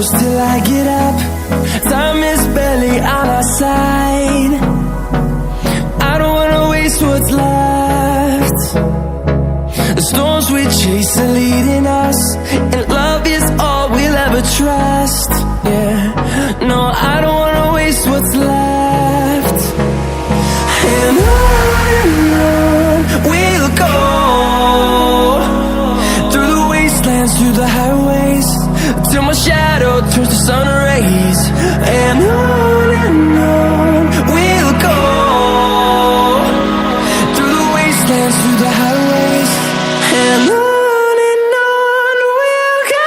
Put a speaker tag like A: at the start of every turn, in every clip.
A: close till I get up. Time is barely on our side. I don't wanna waste what's left. The storms we chase are leading us, and love is all we'll ever trust. Yeah, no, I don't wanna waste what's left. And on we'll go, through the wastelands, through the highways, till my shadow turns to sun rays. And on we'll go, through the wastelands, through the highways, and on we'll go.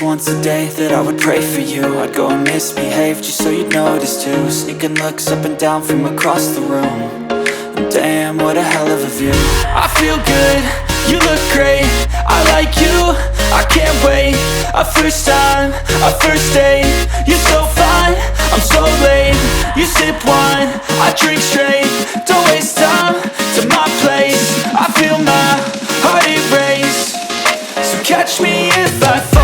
B: Once a day that I would pray for you. I'd go and misbehave just so you'd notice too. Sneaking looks up and down from across the room. And damn, what a hell of a view. I feel good, you look great, I like you, I can't wait. A first time, a first date, you're so fine, I'm so late. You sip wine, I drink straight. Don't waste time to my place. I feel my heart erase. So catch me if I fall.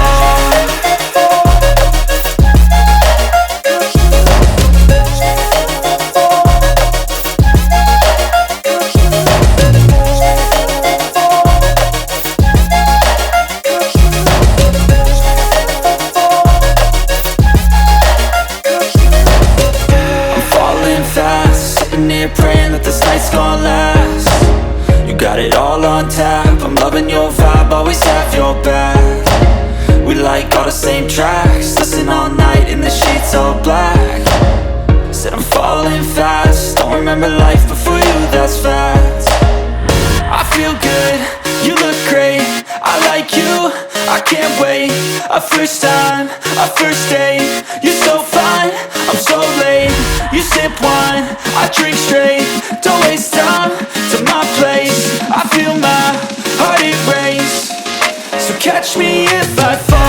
B: Praying that this night's gonna last. You got it all on tap, I'm loving your vibe, always have your back. We like all the same tracks, listen all night in the sheets all black. Said I'm falling fast, don't remember life before you, that's fact. I feel good, you look great, I like you, I can't wait. A first time, a first date, you're so fine, I'm so late. You sip wine, I drink straight. Don't waste time to my place. I feel my heart erase. So catch me if I fall.